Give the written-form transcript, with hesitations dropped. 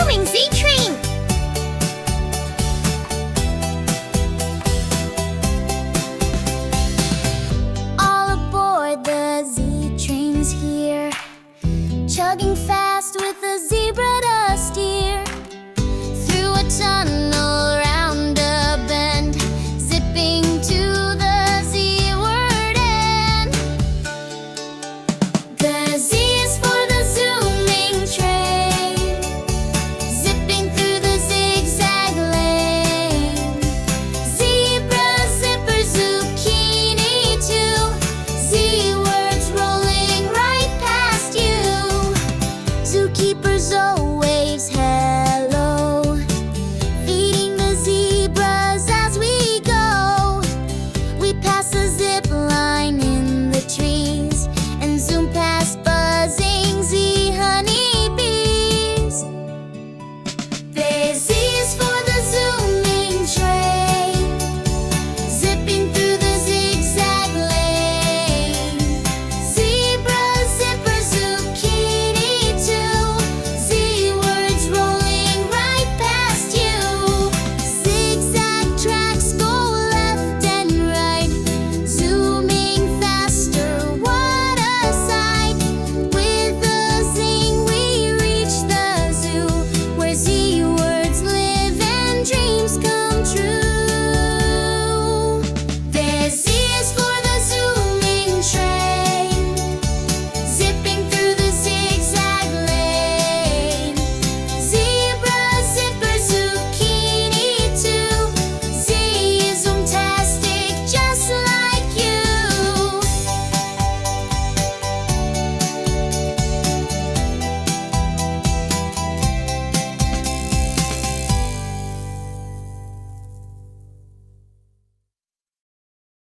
zooming Z train. All aboard the Z train's here, chugging fast with a zebra to steer. Through a tunnel, round a bend, zipping to the Z-word end. The Z is for the zooming train, zipping through the zigzag lane. Zebra, zipper, zucchini too, Z-words rolling right past you. Zookeeper's always